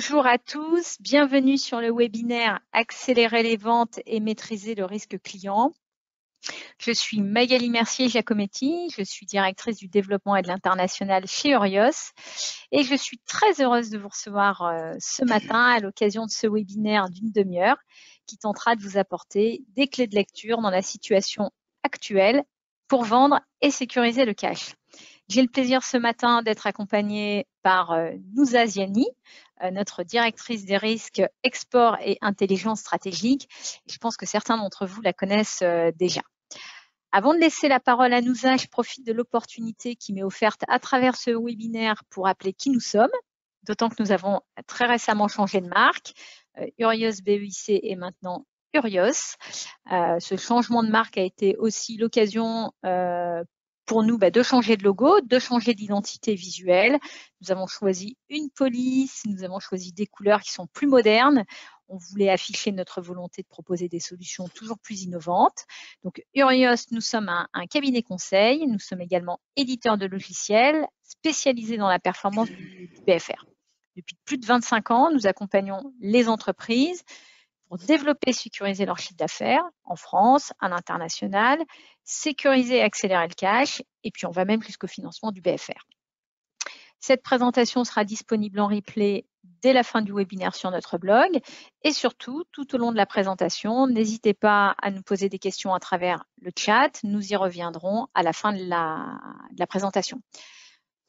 Bonjour à tous, bienvenue sur le webinaire Accélérer les ventes et maîtriser le risque client. Je suis Magali Mercier-Giacometti, je suis directrice du développement et de l'international chez Urios et je suis très heureuse de vous recevoir ce matin à l'occasion de ce webinaire d'une demi-heure qui tentera de vous apporter des clés de lecture dans la situation actuelle pour vendre et sécuriser le cash. J'ai le plaisir ce matin d'être accompagnée par Nouza Ziani, notre directrice des risques export et intelligence stratégique. Je pense que certains d'entre vous la connaissent déjà. Avant de laisser la parole à Nouza, je profite de l'opportunité qui m'est offerte à travers ce webinaire pour rappeler qui nous sommes, d'autant que nous avons très récemment changé de marque. Urios BEIC est maintenant Urios. Ce changement de marque a été aussi l'occasion pour nous de changer de logo, de changer d'identité visuelle. Nous avons choisi une police, nous avons choisi des couleurs qui sont plus modernes. On voulait afficher notre volonté de proposer des solutions toujours plus innovantes. Donc, Urios, nous sommes un cabinet conseil. Nous sommes également éditeurs de logiciels spécialisés dans la performance du BFR. Depuis plus de 25 ans, nous accompagnons les entreprises pour développer et sécuriser leur chiffre d'affaires en France, à l'international, sécuriser et accélérer le cash, et puis on va même jusqu'au financement du BFR. Cette présentation sera disponible en replay dès la fin du webinaire sur notre blog et surtout, tout au long de la présentation, n'hésitez pas à nous poser des questions à travers le chat. Nous y reviendrons à la fin de la présentation.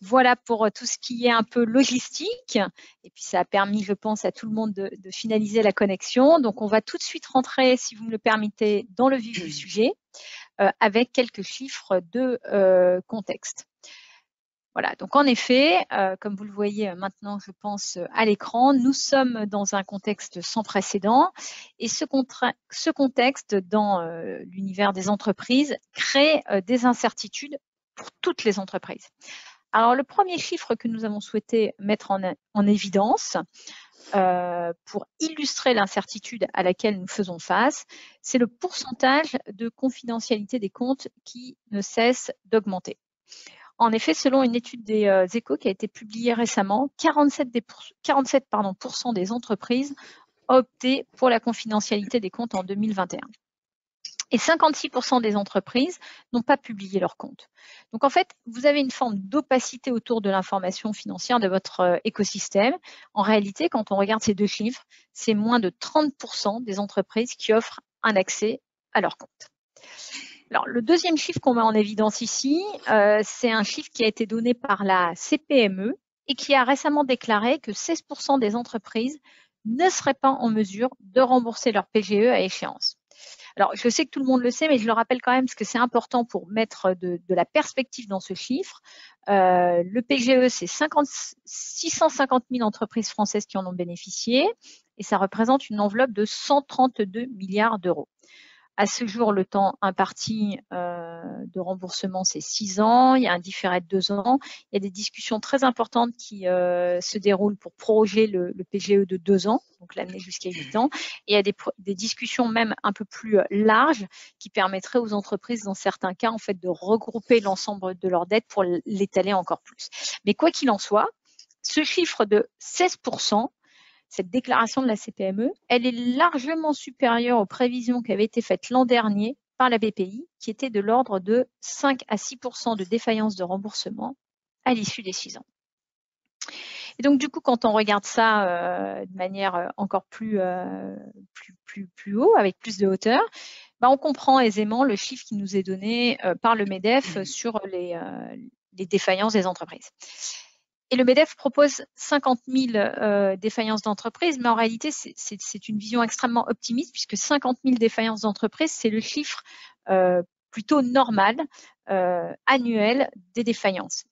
Voilà pour tout ce qui est un peu logistique. Et puis, ça a permis, je pense, à tout le monde de finaliser la connexion. Donc, on va tout de suite rentrer, si vous me le permettez, dans le vif du sujet avec quelques chiffres de contexte. Voilà, donc en effet, comme vous le voyez maintenant, je pense, à l'écran, nous sommes dans un contexte sans précédent et ce contexte dans l'univers des entreprises crée des incertitudes pour toutes les entreprises. Alors, le premier chiffre que nous avons souhaité mettre en évidence pour illustrer l'incertitude à laquelle nous faisons face, c'est le pourcentage de confidentialité des comptes qui ne cesse d'augmenter. En effet, selon une étude des Échos qui a été publiée récemment, 47% des entreprises ont opté pour la confidentialité des comptes en 2021. Et 56% des entreprises n'ont pas publié leurs comptes. Donc, en fait, vous avez une forme d'opacité autour de l'information financière de votre écosystème. En réalité, quand on regarde ces deux chiffres, c'est moins de 30% des entreprises qui offrent un accès à leurs comptes. Alors, le deuxième chiffre qu'on met en évidence ici, c'est un chiffre qui a été donné par la CPME et qui a récemment déclaré que 16% des entreprises ne seraient pas en mesure de rembourser leur PGE à échéance. Alors, je sais que tout le monde le sait, mais je le rappelle quand même parce que c'est important pour mettre de la perspective dans ce chiffre. Le PGE, c'est 650 000 entreprises françaises qui en ont bénéficié et ça représente une enveloppe de 132 milliards d'euros. À ce jour, le temps imparti de remboursement, c'est 6 ans. Il y a un différé de 2 ans. Il y a des discussions très importantes qui se déroulent pour proroger le PGE de 2 ans, donc l'amener jusqu'à 8 ans. Et il y a des discussions même un peu plus larges qui permettraient aux entreprises, dans certains cas, en fait, de regrouper l'ensemble de leurs dettes pour l'étaler encore plus. Mais quoi qu'il en soit, ce chiffre de 16%, cette déclaration de la CPME, elle est largement supérieure aux prévisions qui avaient été faites l'an dernier par la BPI, qui étaient de l'ordre de 5 à 6% de défaillance de remboursement à l'issue des 6 ans. Et donc, du coup, quand on regarde ça de manière encore plus haut, avec plus de hauteur, on comprend aisément le chiffre qui nous est donné par le MEDEF sur les défaillances des entreprises. Et le MEDEF propose 50 000 défaillances d'entreprises, mais en réalité, c'est une vision extrêmement optimiste puisque 50 000 défaillances d'entreprises, c'est le chiffre plutôt normal, annuel des défaillances.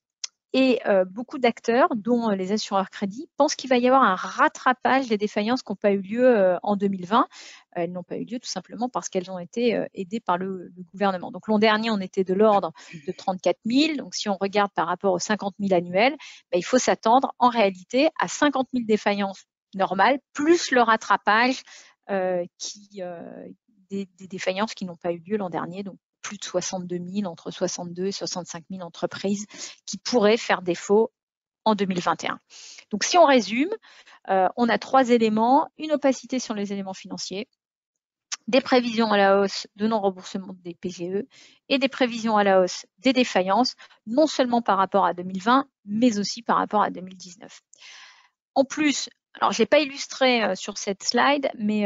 Et beaucoup d'acteurs, dont les assureurs crédits, pensent qu'il va y avoir un rattrapage des défaillances qui n'ont pas eu lieu en 2020. Elles n'ont pas eu lieu tout simplement parce qu'elles ont été aidées par le gouvernement. Donc l'an dernier, on était de l'ordre de 34 000. Donc si on regarde par rapport aux 50 000 annuels, il faut s'attendre en réalité à 50 000 défaillances normales, plus le rattrapage des défaillances qui n'ont pas eu lieu l'an dernier. Donc plus de 62 000, entre 62 et 65 000 entreprises qui pourraient faire défaut en 2021. Donc, si on résume, on a 3 éléments, une opacité sur les éléments financiers, des prévisions à la hausse de non-remboursement des PGE et des prévisions à la hausse des défaillances, non seulement par rapport à 2020, mais aussi par rapport à 2019. En plus, alors je n'ai pas illustré sur cette slide, mais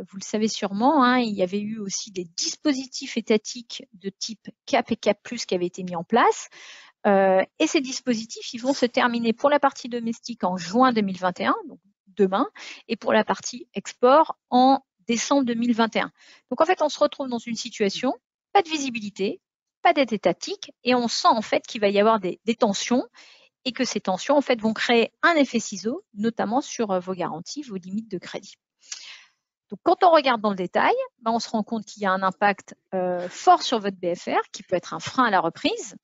vous le savez sûrement, hein, il y avait eu aussi des dispositifs étatiques de type CAP et CAP+, qui avaient été mis en place. Et ces dispositifs, ils vont se terminer pour la partie domestique en juin 2021, donc demain, et pour la partie export en décembre 2021. Donc en fait, on se retrouve dans une situation, pas de visibilité, pas d'aide étatique, et on sent en fait qu'il va y avoir des tensions, et que ces tensions en fait vont créer un effet ciseau, notamment sur vos garanties, vos limites de crédit. Donc, quand on regarde dans le détail, on se rend compte qu'il y a un impact fort sur votre BFR, qui peut être un frein à la reprise.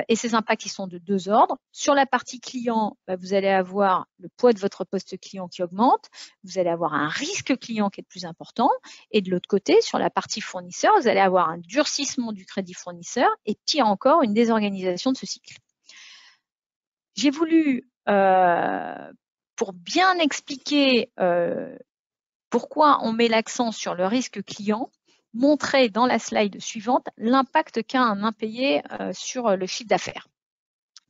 Et ces impacts, ils sont de 2 ordres. Sur la partie client, vous allez avoir le poids de votre poste client qui augmente, vous allez avoir un risque client qui est de plus important, et de l'autre côté, sur la partie fournisseur, vous allez avoir un durcissement du crédit fournisseur, et pire encore, une désorganisation de ce cycle. J'ai voulu, pour bien expliquer pourquoi on met l'accent sur le risque client, montrer dans la slide suivante l'impact qu'a un impayé sur le chiffre d'affaires.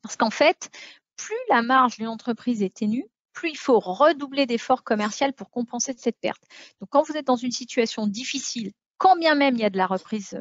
Parce qu'en fait, plus la marge d'une entreprise est ténue, plus il faut redoubler d'efforts commerciaux pour compenser cette perte. Donc, quand vous êtes dans une situation difficile, quand bien même il y a de la reprise,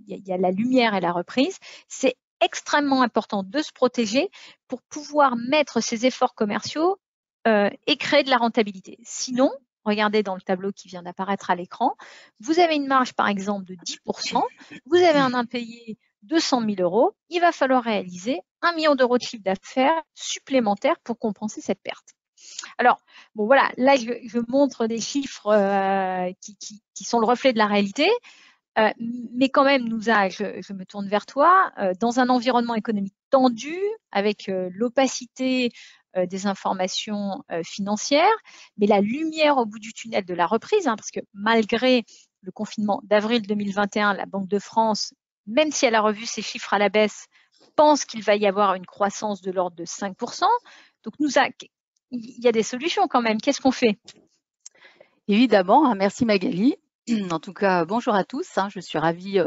il y a la lumière et la reprise, c'est extrêmement important de se protéger pour pouvoir mettre ces efforts commerciaux et créer de la rentabilité. Sinon, regardez dans le tableau qui vient d'apparaître à l'écran, vous avez une marge par exemple de 10%, vous avez un impayé de 100 000 €, il va falloir réaliser 1 million d'euros de chiffre d'affaires supplémentaire pour compenser cette perte. Alors, bon voilà, là je montre des chiffres qui sont le reflet de la réalité, mais quand même, Nouza, je me tourne vers toi, dans un environnement économique tendu, avec l'opacité des informations financières, mais la lumière au bout du tunnel de la reprise, hein, parce que malgré le confinement d'avril 2021, la Banque de France, même si elle a revu ses chiffres à la baisse, pense qu'il va y avoir une croissance de l'ordre de 5%. Donc, Nouza, il y a des solutions quand même. Qu'est-ce qu'on fait? Évidemment, hein, merci Magali. En tout cas, bonjour à tous. Je suis ravie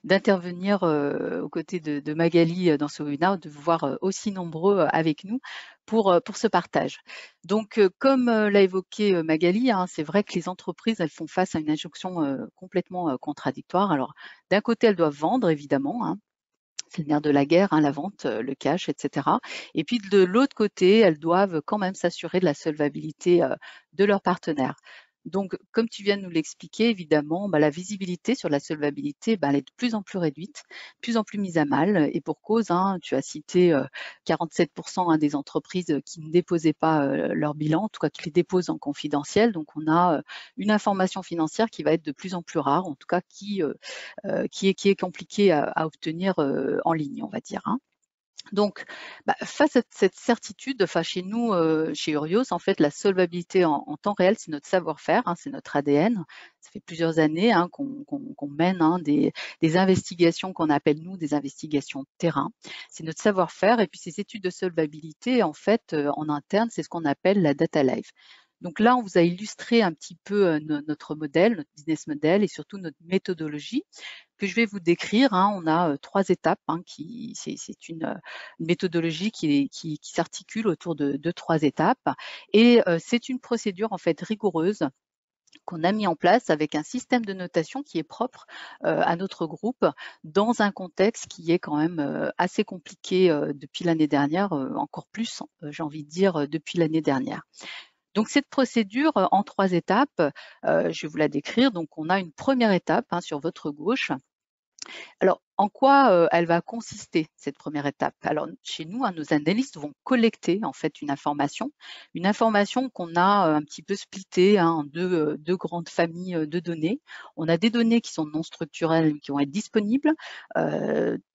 d'intervenir aux côtés de Magali dans ce webinaire, de vous voir aussi nombreux avec nous pour ce partage. Donc, comme l'a évoqué Magali, c'est vrai que les entreprises, elles font face à une injonction complètement contradictoire. Alors, d'un côté, elles doivent vendre, évidemment. C'est le nerf de la guerre, la vente, le cash, etc. Et puis de l'autre côté, elles doivent quand même s'assurer de la solvabilité de leurs partenaires. Donc, comme tu viens de nous l'expliquer, évidemment, la visibilité sur la solvabilité, elle est de plus en plus réduite, de plus en plus mise à mal. Et pour cause, tu as cité 47% des entreprises qui ne déposaient pas leur bilan, en tout cas qui les déposent en confidentiel. Donc, on a une information financière qui va être de plus en plus rare, en tout cas qui est compliquée à obtenir en ligne, on va dire. Donc, face à cette certitude, chez nous, chez Urios, en fait, la solvabilité en temps réel, c'est notre savoir-faire, c'est notre ADN. Ça fait plusieurs années qu'on mène des investigations qu'on appelle, nous, des investigations de terrain. C'est notre savoir-faire. Et puis, ces études de solvabilité, en fait, en interne, c'est ce qu'on appelle la data live. Donc là, on vous a illustré un petit peu notre modèle, notre business model et surtout notre méthodologie que je vais vous décrire. On a 3 étapes. C'est une méthodologie qui s'articule autour de 3 étapes. Et c'est une procédure en fait rigoureuse qu'on a mis en place avec un système de notation qui est propre à notre groupe dans un contexte qui est quand même assez compliqué depuis l'année dernière, encore plus, j'ai envie de dire, depuis l'année dernière. Donc cette procédure en 3 étapes, je vais vous la décrire. Donc on a une première étape sur votre gauche. Alors, en quoi elle va consister, cette première étape? Alors, chez nous, nos analystes vont collecter en fait une information qu'on a un petit peu splittée en deux grandes familles de données. On a des données qui sont non structurelles, qui vont être disponibles,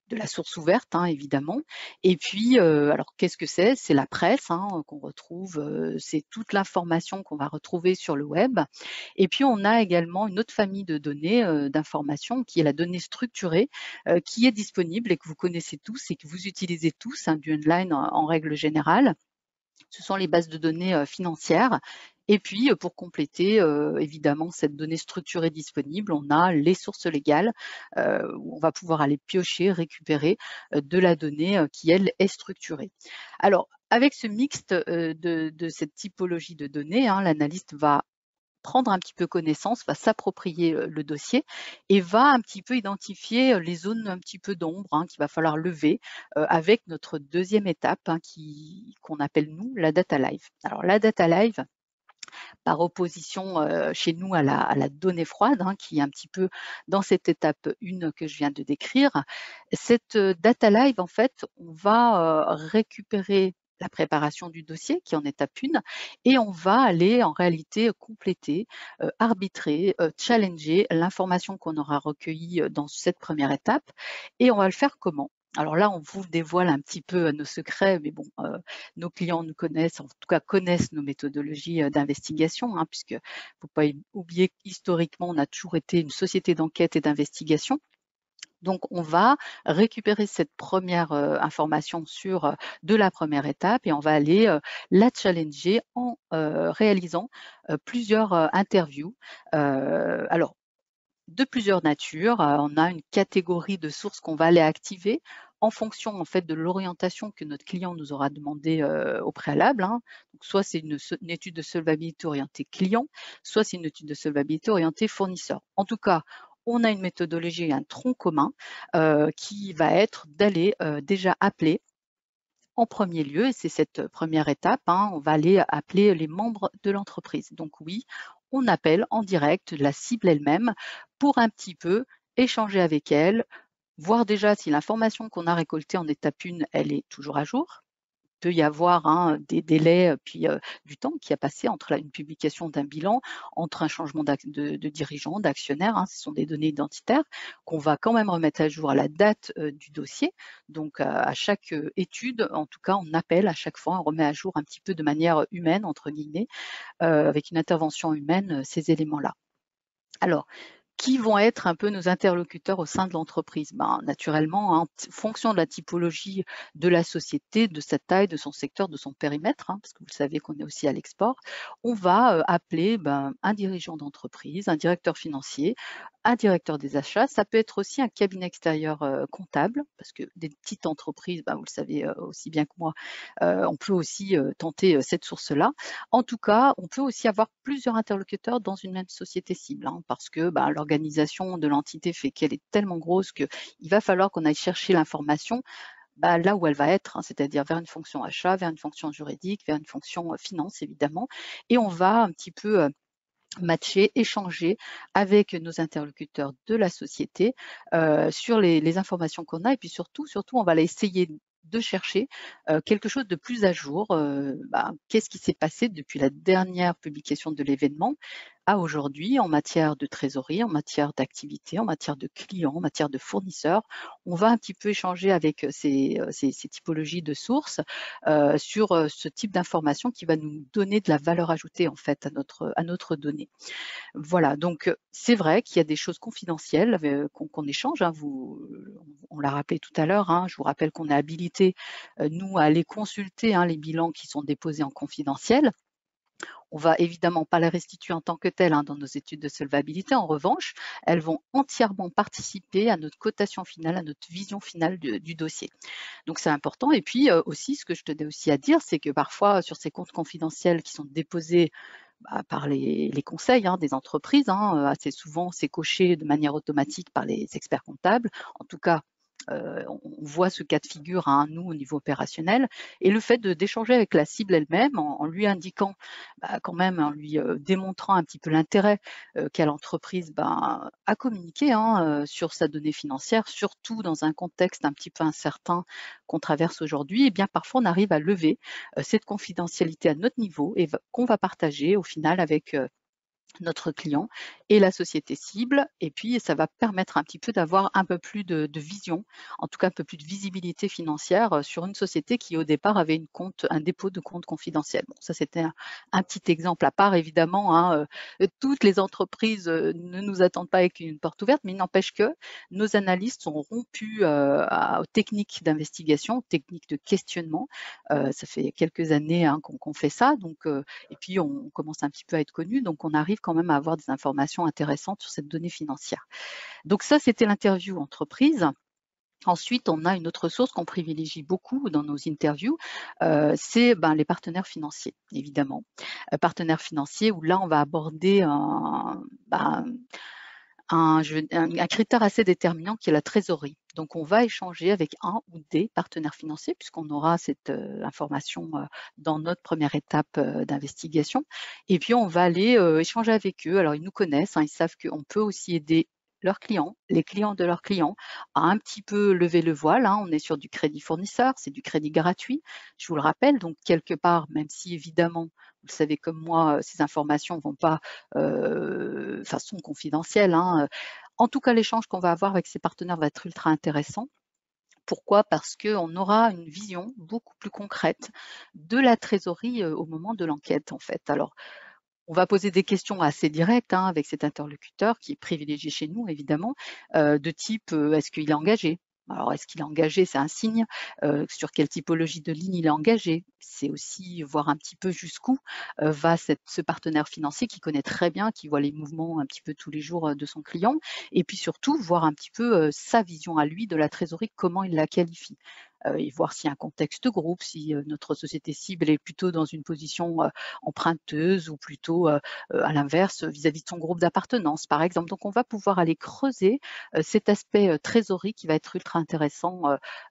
de la source ouverte, évidemment. Et puis, alors qu'est-ce que c'est? C'est la presse qu'on retrouve, c'est toute l'information qu'on va retrouver sur le web. Et puis, on a également une autre famille de données, d'informations, qui est la donnée structurée, qui est disponible et que vous connaissez tous et que vous utilisez tous, du online en règle générale. Ce sont les bases de données financières. Et puis, pour compléter, évidemment, cette donnée structurée disponible, on a les sources légales, où on va pouvoir aller piocher, récupérer de la donnée qui, elle, est structurée. Alors, avec ce mixte de cette typologie de données, hein, l'analyste va prendre un petit peu connaissance, va s'approprier le dossier et va un petit peu identifier les zones un petit peu d'ombre, hein, qu'il va falloir lever avec notre deuxième étape, hein, qu'on appelle nous la data live. Alors la data live, par opposition chez nous à la donnée froide, hein, qui est un petit peu dans cette étape 1 que je viens de décrire, cette data live, en fait, on va récupérer la préparation du dossier qui est en étape 1 et on va aller en réalité compléter, arbitrer, challenger l'information qu'on aura recueillie dans cette première étape. Et on va le faire comment? Alors là, on vous dévoile un petit peu nos secrets, mais bon, nos clients nous connaissent, en tout cas connaissent nos méthodologies d'investigation, hein, puisque faut pas oublier qu'historiquement, on a toujours été une société d'enquête et d'investigation. Donc, on va récupérer cette première information de la première étape et on va aller la challenger en réalisant plusieurs interviews. Alors, de plusieurs natures. On a une catégorie de sources qu'on va aller activer en fonction en fait de l'orientation que notre client nous aura demandé au préalable, hein. Donc, soit c'est une étude de solvabilité orientée client, soit c'est une étude de solvabilité orientée fournisseur. En tout cas, on a une méthodologie, un tronc commun qui va être d'aller déjà appeler en premier lieu, et c'est cette première étape, hein, on va aller appeler les membres de l'entreprise. Donc oui, on appelle en direct la cible elle-même pour un petit peu échanger avec elle, voir déjà si l'information qu'on a récoltée en étape 1, elle est toujours à jour. Il peut y avoir des délais, puis du temps qui a passé entre une publication d'un bilan, entre un changement de dirigeant, d'actionnaire, hein, ce sont des données identitaires qu'on va quand même remettre à jour à la date du dossier. Donc à chaque étude, en tout cas, on appelle à chaque fois, on remet à jour un petit peu de manière humaine, entre guillemets, avec une intervention humaine, ces éléments-là. Alors, qui vont être un peu nos interlocuteurs au sein de l'entreprise? Naturellement, en fonction de la typologie de la société, de sa taille, de son secteur, de son périmètre, hein, parce que vous le savez qu'on est aussi à l'export, on va appeler un dirigeant d'entreprise, un directeur financier, un directeur des achats. Ça peut être aussi un cabinet extérieur comptable, parce que des petites entreprises, vous le savez aussi bien que moi, on peut aussi tenter cette source-là. En tout cas, on peut aussi avoir plusieurs interlocuteurs dans une même société cible, hein, parce que l'organisation de l'entité fait qu'elle est tellement grosse qu'il va falloir qu'on aille chercher l'information là où elle va être, hein, c'est-à-dire vers une fonction achat, vers une fonction juridique, vers une fonction finance évidemment. Et on va un petit peu matcher, échanger avec nos interlocuteurs de la société sur les informations qu'on a et puis surtout, on va essayer de chercher quelque chose de plus à jour. Qu'est-ce qui s'est passé depuis la dernière publication de l'événement à aujourd'hui en matière de trésorerie, en matière d'activité, en matière de clients, en matière de fournisseurs. On va un petit peu échanger avec ces typologies de sources sur ce type d'information qui va nous donner de la valeur ajoutée en fait à notre donnée. Voilà, donc c'est vrai qu'il y a des choses confidentielles qu'on échange, hein, on l'a rappelé tout à l'heure, hein, je vous rappelle qu'on est habilité, nous, à aller consulter les bilans qui sont déposés en confidentiel. On va évidemment pas les restituer en tant que telles dans nos études de solvabilité. En revanche, elles vont entièrement participer à notre cotation finale, à notre vision finale du dossier. Donc c'est important. Et puis aussi, ce que je tenais aussi à dire, c'est que parfois sur ces comptes confidentiels qui sont déposés par les conseils des entreprises, assez souvent c'est coché de manière automatique par les experts comptables. En tout cas, on voit ce cas de figure nous au niveau opérationnel et le fait d'échanger avec la cible elle-même en lui indiquant quand même, en lui démontrant un petit peu l'intérêt qu'a l'entreprise à communiquer sur sa donnée financière, surtout dans un contexte un petit peu incertain qu'on traverse aujourd'hui, et bien parfois on arrive à lever cette confidentialité à notre niveau et qu'on va partager au final avec notre client et la société cible. Et puis, ça va permettre un petit peu d'avoir un peu plus de vision, en tout cas un peu plus de visibilité financière sur une société qui, au départ, avait un dépôt de compte confidentiel. Bon, ça, c'était un petit exemple à part, évidemment. Hein, toutes les entreprises ne nous attendent pas avec une porte ouverte, mais il n'empêche que nos analystes sont rompus aux techniques d'investigation, aux techniques de questionnement. Ça fait quelques années hein, qu'on fait ça. Donc, et puis, on commence un petit peu à être connu, donc on arrive quand même à avoir des informations intéressantes sur cette donnée financière. Donc ça, c'était l'interview entreprise. Ensuite, on a une autre source qu'on privilégie beaucoup dans nos interviews, c'est les partenaires financiers, évidemment. Partenaires financiers où là, on va aborder un critère assez déterminant qui est la trésorerie. Donc, on va échanger avec un ou des partenaires financiers puisqu'on aura cette information dans notre première étape d'investigation. Et puis, on va aller échanger avec eux. Alors, ils nous connaissent, hein, ils savent qu'on peut aussi aider leurs clients, les clients de leurs clients, à un petit peu lever le voile. Hein. On est sur du crédit fournisseur, c'est du crédit gratuit, je vous le rappelle. Donc, quelque part, même si évidemment, vous le savez comme moi, ces informations ne vont pas façon confidentielle. Hein. En tout cas, l'échange qu'on va avoir avec ces partenaires va être ultra intéressant. Pourquoi? Parce qu'on aura une vision beaucoup plus concrète de la trésorerie au moment de l'enquête, en fait. Alors, on va poser des questions assez directes hein, avec cet interlocuteur qui est privilégié chez nous, évidemment, de type est-ce qu'il est engagé? Alors, est-ce qu'il est engagé? C'est un signe. Sur quelle typologie de ligne il est engagé? C'est aussi voir un petit peu jusqu'où va ce partenaire financier qui connaît très bien, qui voit les mouvements un petit peu tous les jours de son client. Et puis surtout, voir un petit peu sa vision à lui de la trésorerie, comment il la qualifie. Et voir s'il y a un contexte de groupe, si notre société cible est plutôt dans une position emprunteuse ou plutôt à l'inverse vis-à-vis de son groupe d'appartenance, par exemple. Donc, on va pouvoir aller creuser cet aspect trésorerie qui va être ultra intéressant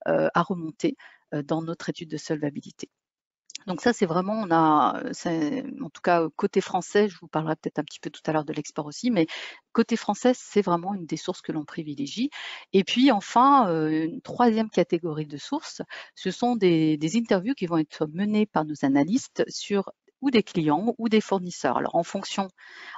à remonter dans notre étude de solvabilité. Donc ça, c'est vraiment, en tout cas côté français, je vous parlerai peut-être un petit peu tout à l'heure de l'export aussi, mais côté français, c'est vraiment une des sources que l'on privilégie. Et puis enfin, une troisième catégorie de sources, ce sont des interviews qui vont être menées par nos analystes sur ou des clients ou des fournisseurs. Alors en fonction,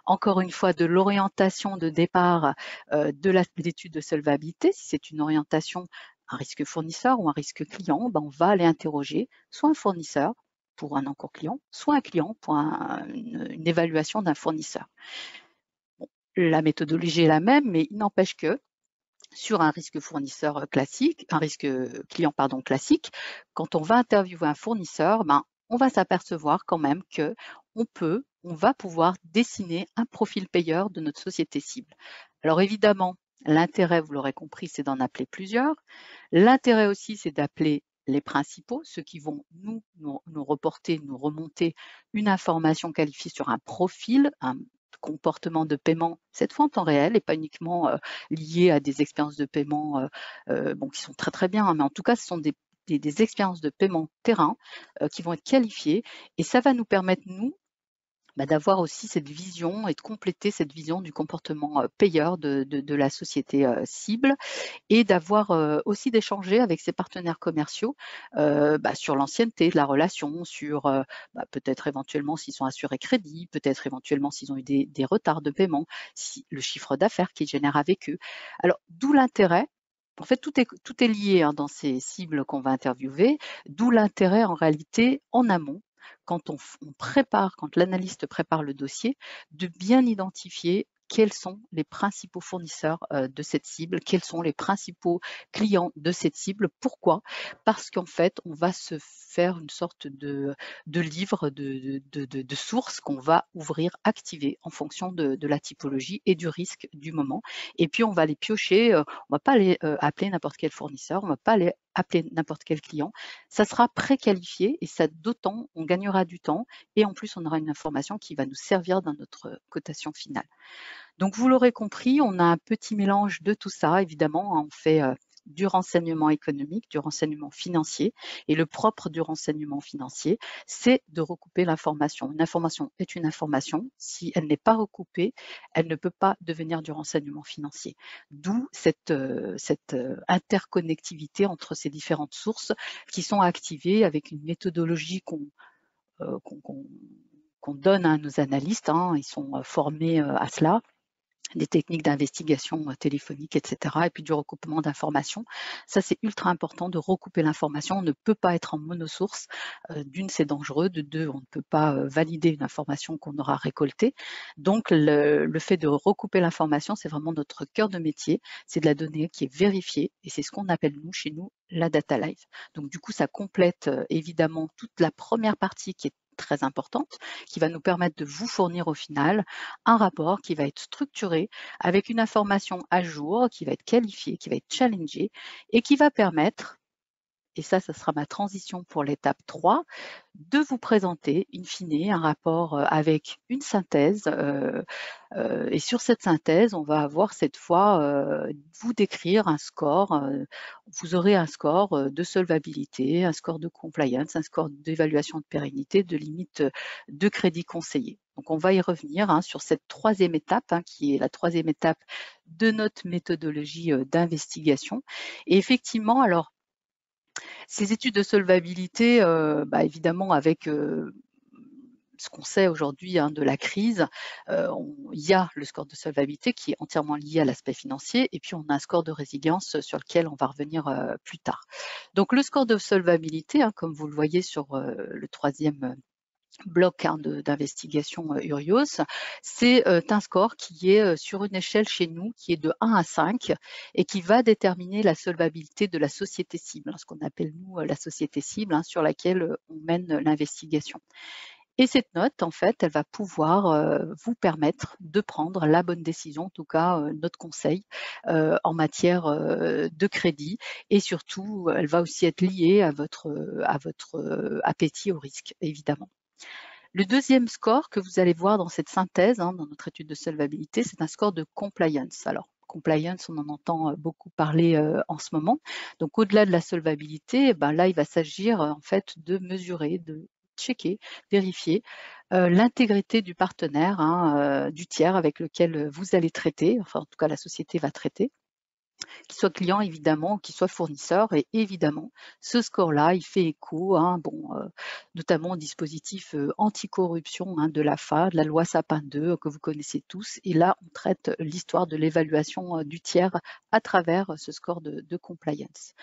encore une fois, de l'orientation de départ de l'étude de solvabilité, si c'est une orientation un risque fournisseur ou un risque client, on va aller interroger soit un fournisseur, pour un encours client, soit un client pour une évaluation d'un fournisseur. Bon, la méthodologie est la même, mais il n'empêche que sur un risque fournisseur classique, un risque client pardon classique, quand on va interviewer un fournisseur, on va s'apercevoir quand même que on va pouvoir dessiner un profil payeur de notre société cible. Alors évidemment, l'intérêt, vous l'aurez compris, c'est d'en appeler plusieurs. L'intérêt aussi, c'est d'appeler les principaux, ceux qui vont nous reporter, nous remonter une information qualifiée sur un profil, un comportement de paiement, cette fois en temps réel et pas uniquement lié à des expériences de paiement qui sont très très bien, hein, mais en tout cas, ce sont des expériences de paiement terrain qui vont être qualifiées et ça va nous permettre, nous, d'avoir aussi cette vision et de compléter cette vision du comportement payeur de la société cible et d'avoir aussi d'échanger avec ses partenaires commerciaux sur l'ancienneté de la relation, sur peut-être éventuellement s'ils sont assurés crédit, peut-être éventuellement s'ils ont eu des retards de paiement, le chiffre d'affaires qu'ils génèrent avec eux. Alors, d'où l'intérêt. En fait, tout est lié hein, dans ces cibles qu'on va interviewer, d'où l'intérêt en réalité en amont quand on prépare, quand l'analyste prépare le dossier, de bien identifier quels sont les principaux fournisseurs de cette cible, quels sont les principaux clients de cette cible. Pourquoi? Parce qu'en fait, on va se faire une sorte de livre de sources qu'on va ouvrir, activer en fonction de la typologie et du risque du moment. Et puis, on va les piocher. On ne va pas les appeler n'importe quel fournisseur, on ne va pas les appeler n'importe quel client. Ça sera préqualifié et ça, d'autant, on gagnera du temps et en plus, on aura une information qui va nous servir dans notre cotation finale. Donc, vous l'aurez compris, on a un petit mélange de tout ça. Évidemment, on fait du renseignement économique, du renseignement financier. Et le propre du renseignement financier, c'est de recouper l'information. Une information est une information. Si elle n'est pas recoupée, elle ne peut pas devenir du renseignement financier. D'où cette interconnectivité entre ces différentes sources qui sont activées avec une méthodologie qu'on qu'on donne à nos analystes, ils sont formés à cela, des techniques d'investigation téléphonique, etc. et puis du recoupement d'informations. Ça, c'est ultra important de recouper l'information. On ne peut pas être en monosource. D'une, c'est dangereux. De deux, on ne peut pas valider une information qu'on aura récoltée. Donc, le fait de recouper l'information, c'est vraiment notre cœur de métier. C'est de la donnée qui est vérifiée et c'est ce qu'on appelle, nous, chez nous, la data live. Donc, du coup, ça complète évidemment toute la première partie qui est très importante, qui va nous permettre de vous fournir au final un rapport qui va être structuré avec une information à jour, qui va être qualifiée, qui va être challengée et qui va permettre, et ça sera ma transition pour l'étape 3, de vous présenter in fine un rapport avec une synthèse. Et sur cette synthèse, on va avoir cette fois vous décrire un score. Vous aurez un score de solvabilité, un score de compliance, un score d'évaluation de pérennité, de limite de crédit conseillé. Donc on va y revenir sur cette troisième étape, qui est la troisième étape de notre méthodologie d'investigation. Et effectivement, alors, ces études de solvabilité, évidemment, avec ce qu'on sait aujourd'hui de la crise, il y a le score de solvabilité qui est entièrement lié à l'aspect financier et puis on a un score de résilience sur lequel on va revenir plus tard. Donc le score de solvabilité, comme vous le voyez sur le troisième bloc d'investigation Urios, c'est un score qui est sur une échelle chez nous qui est de 1 à 5 et qui va déterminer la solvabilité de la société cible, ce qu'on appelle nous la société cible sur laquelle on mène l'investigation. Et cette note, en fait, elle va pouvoir vous permettre de prendre la bonne décision, en tout cas notre conseil en matière de crédit. Et surtout, elle va aussi être liée à votre appétit au risque, évidemment. Le deuxième score que vous allez voir dans cette synthèse, dans notre étude de solvabilité, c'est un score de compliance. Alors, compliance, on en entend beaucoup parler en ce moment. Donc, au-delà de la solvabilité, là, il va s'agir en fait de mesurer, de checker, vérifier l'intégrité du partenaire, du tiers avec lequel vous allez traiter, enfin en tout cas la société va traiter, qu'il soit client évidemment, qu'il soit fournisseur. Et évidemment, ce score-là, il fait écho, notamment au dispositif anticorruption de l'AFA, de la loi Sapin 2 que vous connaissez tous. Et là, on traite l'histoire de l'évaluation du tiers à travers ce score de compliance.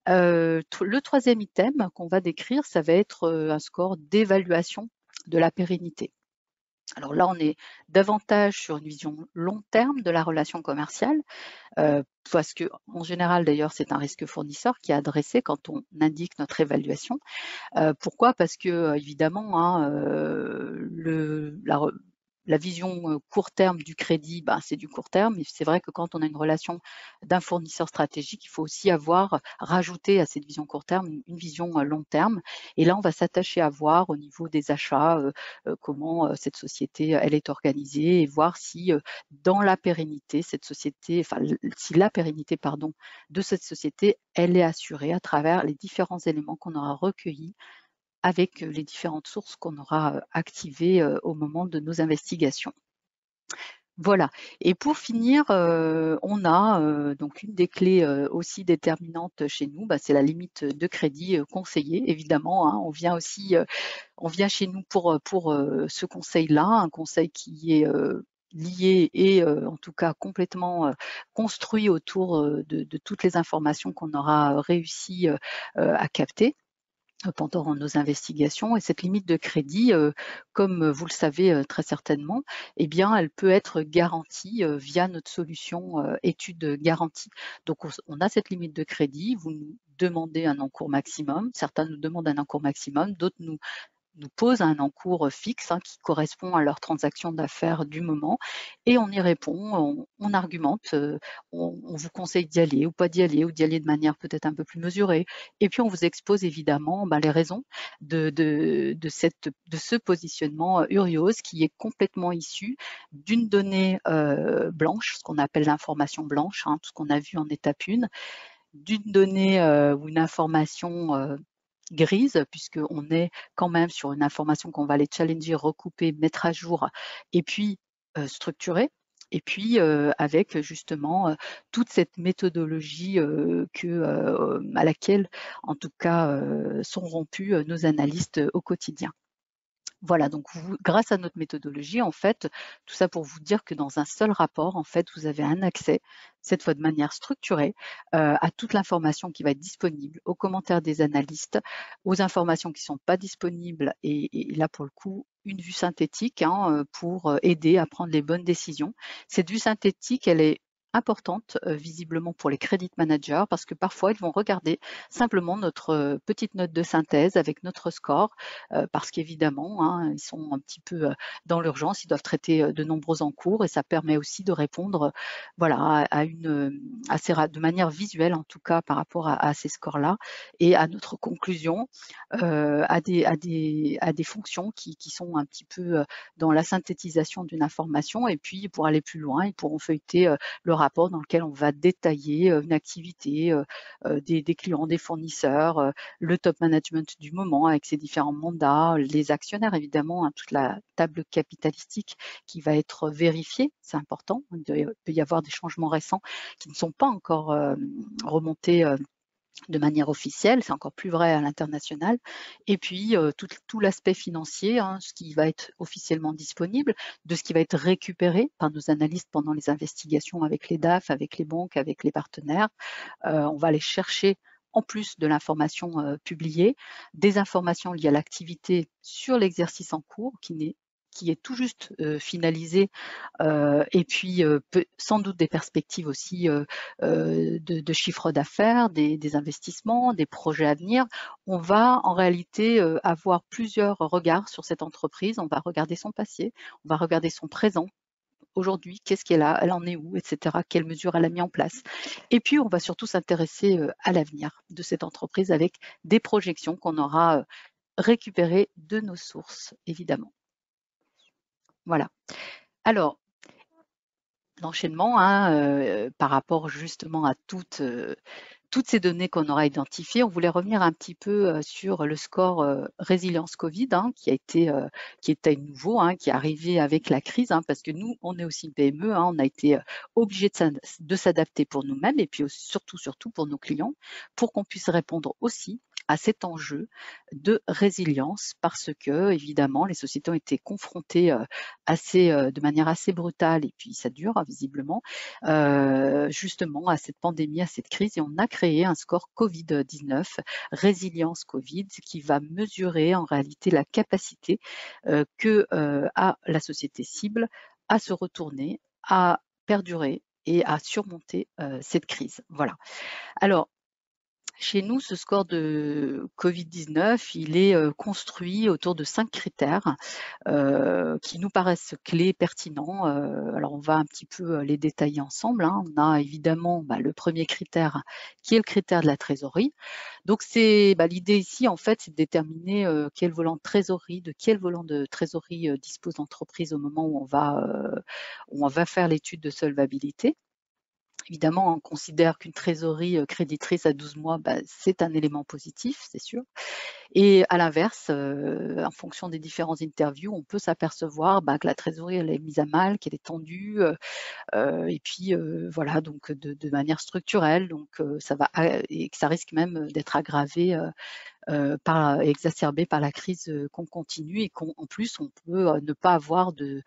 Le troisième item qu'on va décrire, ça va être un score d'évaluation de la pérennité. Alors là, on est davantage sur une vision long terme de la relation commerciale, parce que en général, d'ailleurs, c'est un risque fournisseur qui est adressé quand on indique notre évaluation. Pourquoi? Parce que évidemment, la vision court terme du crédit, c'est du court terme. Et c'est vrai que quand on a une relation d'un fournisseur stratégique, il faut aussi rajouter à cette vision court terme une vision long terme. Et là, on va s'attacher à voir au niveau des achats comment cette société elle est organisée et voir si dans la pérennité, cette société, enfin si la pérennité de cette société, elle est assurée à travers les différents éléments qu'on aura recueillis avec les différentes sources qu'on aura activées au moment de nos investigations. Voilà. Et pour finir, on a donc une des clés aussi déterminantes chez nous, c'est la limite de crédit conseillé. Évidemment, on vient chez nous pour ce conseil-là, un conseil qui est lié et en tout cas complètement construit autour de toutes les informations qu'on aura réussi à capter pendant nos investigations. Et cette limite de crédit, comme vous le savez très certainement, eh bien, elle peut être garantie via notre solution étude garantie. Donc, on a cette limite de crédit, vous nous demandez un encours maximum, certains nous demandent un encours maximum, d'autres nous posent un encours fixe qui correspond à leur transaction d'affaires du moment et on y répond, on argumente, on vous conseille d'y aller ou pas d'y aller ou d'y aller de manière peut-être un peu plus mesurée et puis on vous expose évidemment les raisons de ce positionnement Urios qui est complètement issu d'une donnée blanche, ce qu'on appelle l'information blanche, tout ce qu'on a vu en étape 1, d'une donnée ou une information grise, puisqu'on est quand même sur une information qu'on va aller challenger, recouper, mettre à jour et puis structurer. Et puis avec justement toute cette méthodologie à laquelle, en tout cas, sont rompus nos analystes au quotidien. Voilà, donc grâce à notre méthodologie, en fait, tout ça pour vous dire que dans un seul rapport, en fait, vous avez un accès, cette fois de manière structurée, à toute l'information qui va être disponible, aux commentaires des analystes, aux informations qui ne sont pas disponibles et là, pour le coup, une vue synthétique hein, pour aider à prendre les bonnes décisions. Cette vue synthétique, elle est importante visiblement pour les credit managers parce que parfois ils vont regarder simplement notre petite note de synthèse avec notre score parce qu'évidemment hein, ils sont un petit peu dans l'urgence, ils doivent traiter de nombreux encours et ça permet aussi de répondre voilà à de manière visuelle en tout cas par rapport à ces scores-là et à notre conclusion à des fonctions qui sont un petit peu dans la synthétisation d'une information et puis pour aller plus loin, ils pourront feuilleter le rapport dans lequel on va détailler une activité, des clients, des fournisseurs, le top management du moment avec ses différents mandats, les actionnaires évidemment, hein, toute la table capitalistique qui va être vérifiée, c'est important. Il peut y avoir des changements récents qui ne sont pas encore remontés de manière officielle, c'est encore plus vrai à l'international. Et puis tout l'aspect financier, hein, ce qui va être officiellement disponible, de ce qui va être récupéré par nos analystes pendant les investigations avec les DAF, avec les banques, avec les partenaires. On va aller chercher en plus de l'information publiée, des informations liées à l'activité sur l'exercice en cours qui est tout juste finalisé et puis sans doute des perspectives aussi de chiffre d'affaires, des investissements, des projets à venir. On va en réalité avoir plusieurs regards sur cette entreprise. On va regarder son passé, on va regarder son présent. Aujourd'hui, qu'est-ce qu'elle a, elle en est où, etc. Quelles mesures elle a mis en place. Et puis, on va surtout s'intéresser à l'avenir de cette entreprise avec des projections qu'on aura récupérées de nos sources, évidemment. Voilà. Alors, l'enchaînement hein, par rapport justement à toutes ces données qu'on aura identifiées, on voulait revenir un petit peu sur le score résilience Covid hein, qui était nouveau, hein, qui est arrivé avec la crise, hein, parce que nous, on est aussi une PME, hein, on a été obligé de s'adapter pour nous-mêmes et puis surtout pour nos clients, pour qu'on puisse répondre aussi à cet enjeu de résilience parce que évidemment les sociétés ont été confrontées de manière assez brutale et puis ça dure hein, visiblement justement à cette pandémie, à cette crise et on a créé un score Covid-19, résilience Covid, qui va mesurer en réalité la capacité que a la société cible à se retourner, à perdurer et à surmonter cette crise. Voilà. Alors, chez nous, ce score de Covid-19, il est construit autour de 5 critères qui nous paraissent clés, pertinents. Alors, on va un petit peu les détailler ensemble. Hein. On a évidemment le premier critère qui est le critère de la trésorerie. Donc, l'idée ici, en fait, c'est de déterminer de quel volant de trésorerie dispose l'entreprise au moment où on va faire l'étude de solvabilité. Évidemment, on considère qu'une trésorerie créditrice à 12 mois, c'est un élément positif, c'est sûr. Et à l'inverse, en fonction des différentes interviews, on peut s'apercevoir que la trésorerie elle est mise à mal, qu'elle est tendue, et puis voilà, donc de manière structurelle, donc et que ça risque même d'être aggravé, exacerbé par la crise qu'on continue et qu'en plus on peut ne pas avoir de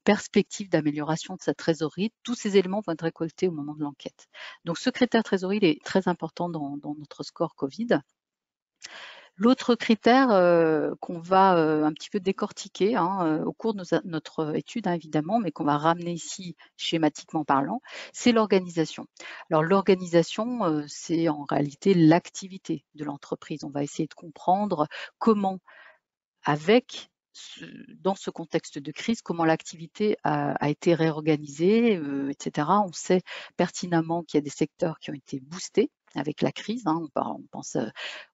perspective d'amélioration de sa trésorerie. Tous ces éléments vont être récoltés au moment de l'enquête. Donc ce critère trésorerie il est très important dans notre score Covid. L'autre critère qu'on va un petit peu décortiquer hein, au cours de notre étude, hein, évidemment, mais qu'on va ramener ici schématiquement parlant, c'est l'organisation. Alors l'organisation, c'est en réalité l'activité de l'entreprise. On va essayer de comprendre comment, dans ce contexte de crise, comment l'activité a été réorganisée, etc. On sait pertinemment qu'il y a des secteurs qui ont été boostés avec la crise. Hein. On pense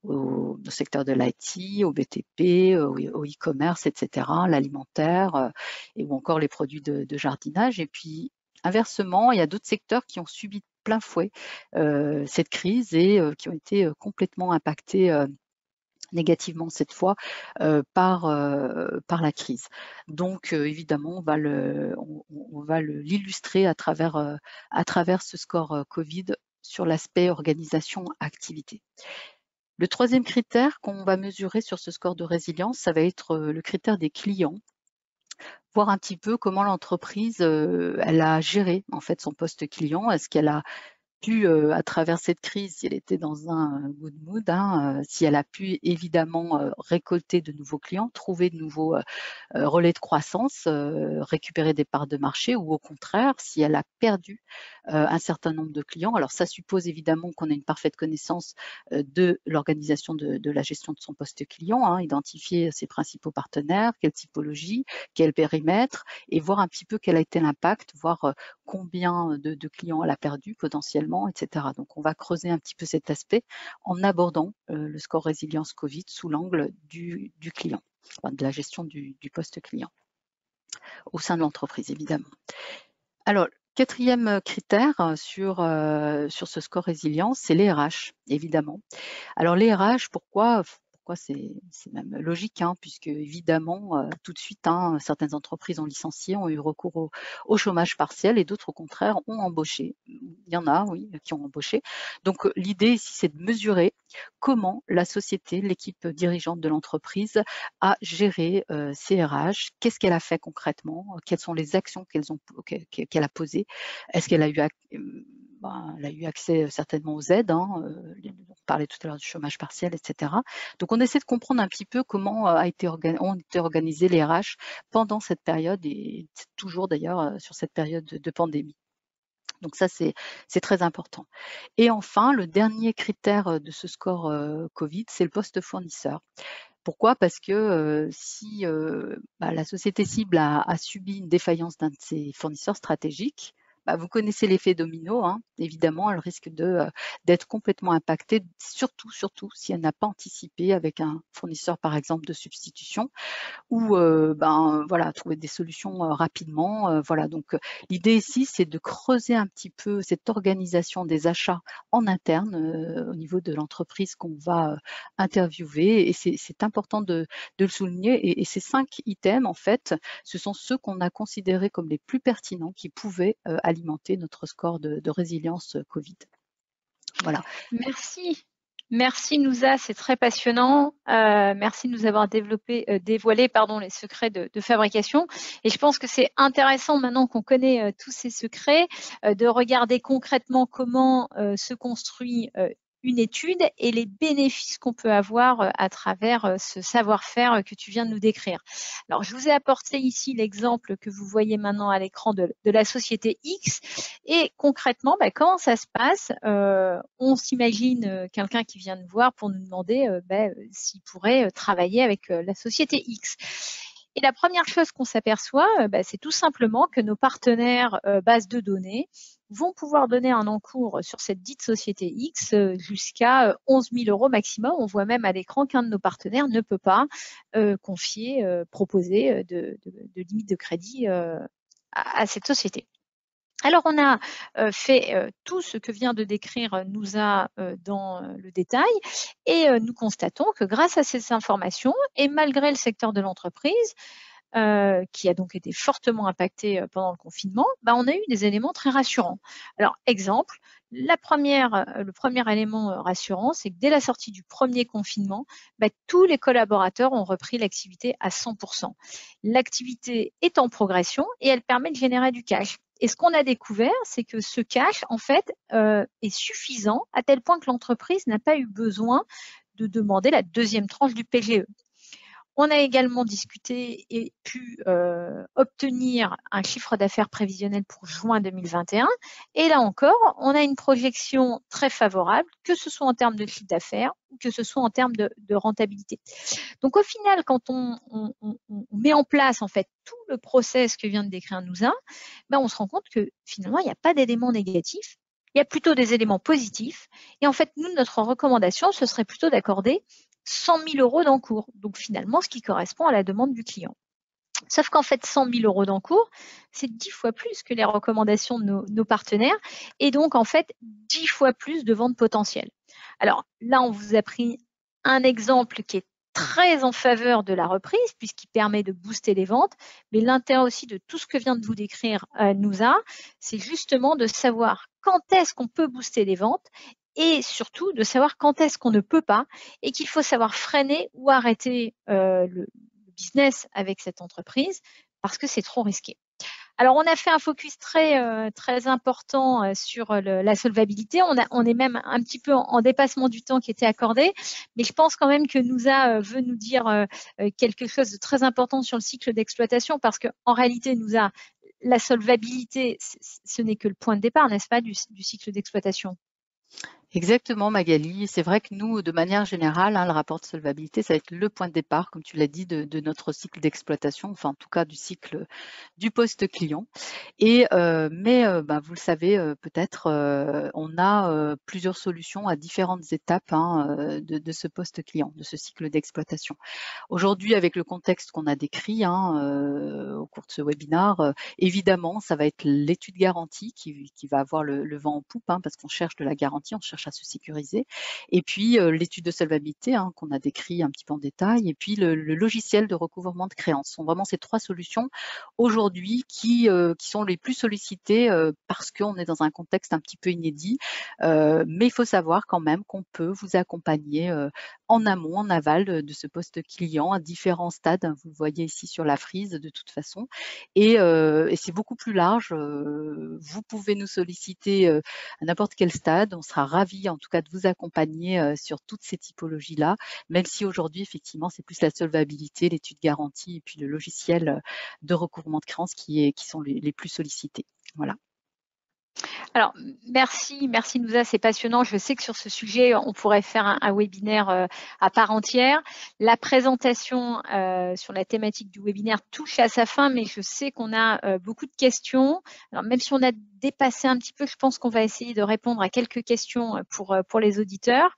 au secteur de l'IT, au BTP, au e-commerce, etc., l'alimentaire ou encore les produits de jardinage. Et puis, inversement, il y a d'autres secteurs qui ont subi de plein fouet cette crise et qui ont été complètement impactés négativement cette fois par la crise. Donc évidemment, on va l'illustrer à travers ce score Covid sur l'aspect organisation activité. Le troisième critère qu'on va mesurer sur ce score de résilience, ça va être le critère des clients. Voir un petit peu comment l'entreprise, elle a géré en fait son poste client. Est-ce qu'elle a pu, à travers cette crise, si elle était dans un good mood, hein, si elle a pu évidemment récolter de nouveaux clients, trouver de nouveaux relais de croissance, récupérer des parts de marché, ou au contraire, si elle a perdu un certain nombre de clients. Alors ça suppose évidemment qu'on ait une parfaite connaissance de l'organisation de la gestion de son poste client, hein, identifier ses principaux partenaires, quelle typologie, quel périmètre, et voir un petit peu quel a été l'impact, voir combien de clients elle a perdu potentiellement, etc. Donc on va creuser un petit peu cet aspect en abordant le score résilience Covid sous l'angle du client, enfin, de la gestion du poste client au sein de l'entreprise, évidemment. Alors, quatrième critère sur ce score résilience, c'est les RH, évidemment. Alors les RH, pourquoi c'est même logique, hein, puisque évidemment, tout de suite, hein, certaines entreprises ont licencié, ont eu recours au chômage partiel, et d'autres, au contraire, ont embauché. Il y en a, oui, qui ont embauché. Donc l'idée ici, c'est de mesurer comment la société, l'équipe dirigeante de l'entreprise a géré ces RH, qu'est-ce qu'elle a fait concrètement, quelles sont les actions qu'elle a posées, est-ce qu'elle a eu elle a eu accès certainement aux aides, hein, on parlait tout à l'heure du chômage partiel, etc. Donc on essaie de comprendre un petit peu comment ont été organisés les RH pendant cette période, et toujours d'ailleurs sur cette période de pandémie. Donc ça, c'est très important. Et enfin, le dernier critère de ce score Covid, c'est le poste fournisseur. Pourquoi? Parce que si la société cible a subi une défaillance d'un de ses fournisseurs stratégiques, vous connaissez l'effet domino, hein. Évidemment, elle risque d'être complètement impactée, surtout si elle n'a pas anticipé avec un fournisseur, par exemple, de substitution, ou voilà, trouver des solutions rapidement. Voilà, donc l'idée ici, c'est de creuser un petit peu cette organisation des achats en interne au niveau de l'entreprise qu'on va interviewer, et c'est important de le souligner. Et ces 5 items, en fait, ce sont ceux qu'on a considérés comme les plus pertinents, qui pouvaient alimenter notre score de résilience Covid. Voilà. Merci. Merci Nouza, c'est très passionnant. Merci de nous avoir dévoilé les secrets de fabrication. Et je pense que c'est intéressant, maintenant qu'on connaît tous ces secrets, de regarder concrètement comment se construit une étude et les bénéfices qu'on peut avoir à travers ce savoir-faire que tu viens de nous décrire. Alors, je vous ai apporté ici l'exemple que vous voyez maintenant à l'écran de la société X. Et concrètement, comment ça se passe? On s'imagine quelqu'un qui vient nous voir pour nous demander s'il pourrait travailler avec la société X. Et la première chose qu'on s'aperçoit, c'est tout simplement que nos partenaires bases de données vont pouvoir donner un encours sur cette dite société X jusqu'à 11 000 € maximum. On voit même à l'écran qu'un de nos partenaires ne peut pas proposer de limite de crédit à cette société. Alors, on a fait tout ce que vient de décrire Nouza dans le détail, et nous constatons que grâce à ces informations, et malgré le secteur de l'entreprise, qui a donc été fortement impacté pendant le confinement, on a eu des éléments très rassurants. Alors, exemple, le premier élément rassurant, c'est que dès la sortie du premier confinement, tous les collaborateurs ont repris l'activité à 100%. L'activité est en progression et elle permet de générer du cash. Et ce qu'on a découvert, c'est que ce cash, en fait, est suffisant, à tel point que l'entreprise n'a pas eu besoin de demander la deuxième tranche du PGE. On a également discuté et pu obtenir un chiffre d'affaires prévisionnel pour juin 2021. Et là encore, on a une projection très favorable, que ce soit en termes de chiffre d'affaires ou que ce soit en termes de rentabilité. Donc, au final, quand on met en place en fait tout le process que vient de décrire Nouza, on se rend compte que finalement, il n'y a pas d'éléments négatifs. Il y a plutôt des éléments positifs. Et en fait, nous, notre recommandation, ce serait plutôt d'accorder 100 000 € d'encours. Donc, finalement, ce qui correspond à la demande du client. Sauf qu'en fait, 100 000 € d'encours, c'est 10 fois plus que les recommandations de nos partenaires. Et donc, en fait, 10 fois plus de ventes potentielles. Alors là, on vous a pris un exemple qui est très en faveur de la reprise, puisqu'il permet de booster les ventes. Mais l'intérêt aussi de tout ce que vient de vous décrire Nouza, c'est justement de savoir quand est-ce qu'on peut booster les ventes et surtout de savoir quand est-ce qu'on ne peut pas et qu'il faut savoir freiner ou arrêter le business avec cette entreprise parce que c'est trop risqué. Alors, on a fait un focus très important sur la solvabilité. On est même un petit peu en dépassement du temps qui était accordé, mais je pense quand même que Nouza veut nous dire quelque chose de très important sur le cycle d'exploitation parce qu'en réalité, Nouza, la solvabilité, ce n'est que le point de départ, n'est-ce pas, du cycle d'exploitation? Exactement, Magali. C'est vrai que nous, de manière générale, le rapport de solvabilité, ça va être le point de départ, comme tu l'as dit, de notre cycle d'exploitation, enfin en tout cas du cycle du poste client. Mais vous le savez peut-être, on a plusieurs solutions à différentes étapes de ce poste client, de ce cycle d'exploitation. Aujourd'hui, avec le contexte qu'on a décrit au cours de ce webinaire, évidemment, ça va être l'étude garantie qui va avoir le vent en poupe, parce qu'on cherche de la garantie, on cherche à se sécuriser. Et puis, l'étude de solvabilité qu'on a décrit un petit peu en détail, et puis le logiciel de recouvrement de créances. Ce sont vraiment ces trois solutions aujourd'hui qui sont les plus sollicitées parce qu'on est dans un contexte un petit peu inédit. Mais il faut savoir quand même qu'on peut vous accompagner en amont, en aval de ce poste client à différents stades. Vous le voyez ici sur la frise de toute façon. Et c'est beaucoup plus large. Vous pouvez nous solliciter à n'importe quel stade. On sera ravis en tout cas de vous accompagner sur toutes ces typologies-là, même si aujourd'hui, effectivement, c'est plus la solvabilité, l'étude garantie et puis le logiciel de recouvrement de créances qui sont les plus sollicités. Voilà. Alors, merci Nouza, c'est passionnant. Je sais que sur ce sujet, on pourrait faire un webinaire à part entière. La présentation sur la thématique du webinaire touche à sa fin, mais je sais qu'on a beaucoup de questions. Alors, même si on a dépassé un petit peu, je pense qu'on va essayer de répondre à quelques questions pour les auditeurs.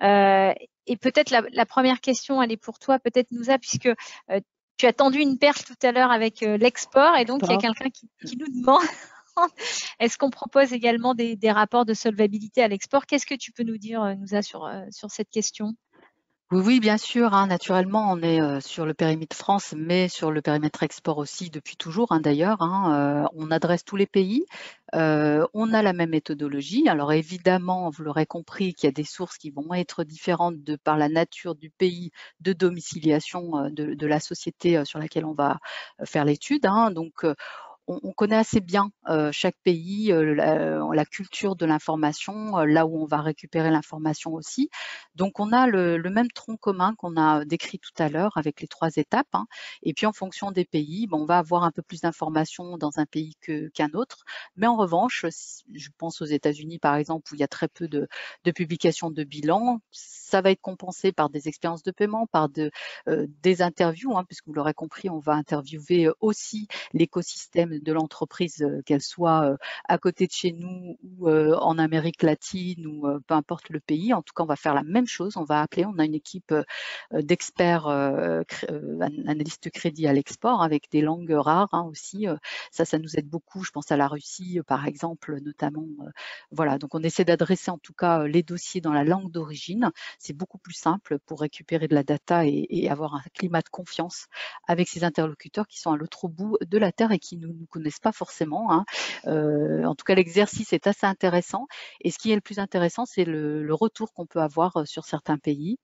Et peut-être la première question, elle est pour toi, peut-être Nouza, puisque tu as tendu une perche tout à l'heure avec l'export, et donc il y a quelqu'un qui nous demande est-ce qu'on propose également des rapports de solvabilité à l'export? Qu'est-ce que tu peux nous dire, Nouza, sur cette question? Oui, oui, bien sûr, naturellement, on est sur le périmètre France, mais sur le périmètre export aussi depuis toujours, d'ailleurs. On adresse tous les pays. On a la même méthodologie. Alors évidemment, vous l'aurez compris, qu'il y a des sources qui vont être différentes de par la nature du pays de domiciliation de la société sur laquelle on va faire l'étude. Donc, on connaît assez bien chaque pays, la culture de l'information, là où on va récupérer l'information aussi. Donc, on a le même tronc commun qu'on a décrit tout à l'heure avec les 3 étapes. Et puis, en fonction des pays, on va avoir un peu plus d'informations dans un pays qu'un autre. Mais en revanche, je pense aux États-Unis, par exemple, où il y a très peu de publications de bilan, ça va être compensé par des expériences de paiement, par des interviews, puisque vous l'aurez compris, on va interviewer aussi l'écosystème de l'entreprise, qu'elle soit à côté de chez nous ou en Amérique latine ou peu importe le pays. En tout cas, on va faire la même chose. On a une équipe d'experts analystes crédit à l'export avec des langues rares aussi. Ça nous aide beaucoup. Je pense à la Russie, par exemple, notamment. Voilà, donc on essaie d'adresser en tout cas les dossiers dans la langue d'origine. C'est beaucoup plus simple pour récupérer de la data et avoir un climat de confiance avec ces interlocuteurs qui sont à l'autre bout de la Terre et qui ne nous connaissent pas forcément. En tout cas, l'exercice est assez intéressant. Et ce qui est le plus intéressant, c'est le retour qu'on peut avoir sur certains pays.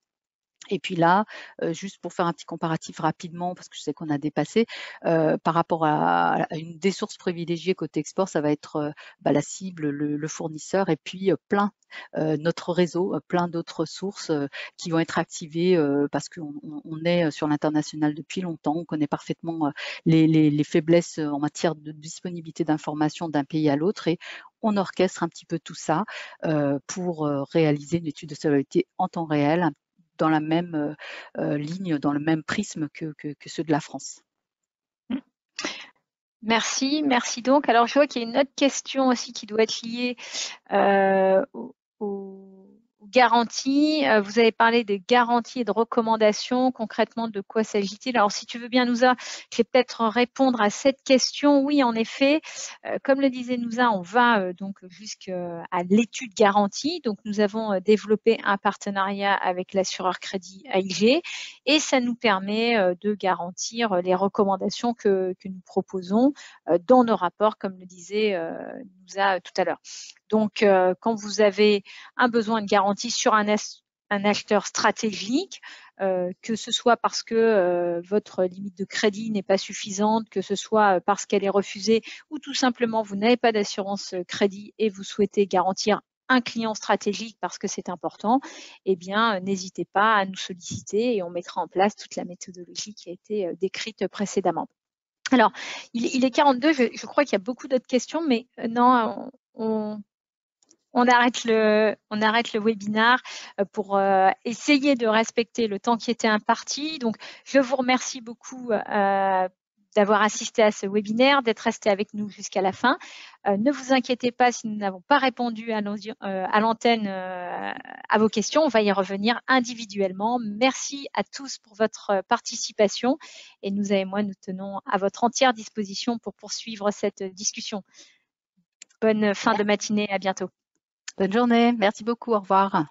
Et puis là, juste pour faire un petit comparatif rapidement, parce que je sais qu'on a dépassé, par rapport à une des sources privilégiées côté export, ça va être la cible, le fournisseur, et puis notre réseau, plein d'autres sources qui vont être activées parce qu'on est sur l'international depuis longtemps, on connaît parfaitement les faiblesses en matière de disponibilité d'informations d'un pays à l'autre, et on orchestre un petit peu tout ça pour réaliser une étude de solvabilité en temps réel, dans la même ligne, dans le même prisme que ceux de la France. Merci donc. Alors, je vois qu'il y a une autre question aussi qui doit être liée aux garantie. Vous avez parlé de garantie et de recommandations. Concrètement, de quoi s'agit-il? Alors, si tu veux bien, Nouza, je vais peut-être répondre à cette question. Oui, en effet, comme le disait Nouza, on va donc jusqu'à l'étude garantie. Donc, nous avons développé un partenariat avec l'assureur crédit AIG et ça nous permet de garantir les recommandations que nous proposons dans nos rapports, comme le disait Nouza tout à l'heure. Donc, quand vous avez un besoin de garantie sur un acheteur stratégique, que ce soit parce que votre limite de crédit n'est pas suffisante, que ce soit parce qu'elle est refusée, ou tout simplement vous n'avez pas d'assurance crédit et vous souhaitez garantir un client stratégique parce que c'est important, eh bien, n'hésitez pas à nous solliciter et on mettra en place toute la méthodologie qui a été décrite précédemment. Alors, il est 42, je crois qu'il y a beaucoup d'autres questions, mais non, on arrête le webinaire pour essayer de respecter le temps qui était imparti. Donc, je vous remercie beaucoup d'avoir assisté à ce webinaire, d'être resté avec nous jusqu'à la fin. Ne vous inquiétez pas si nous n'avons pas répondu à l'antenne à vos questions. On va y revenir individuellement. Merci à tous pour votre participation et Nouza et moi, nous tenons à votre entière disposition pour poursuivre cette discussion. Bonne fin de matinée, à bientôt. Bonne journée, merci beaucoup, au revoir.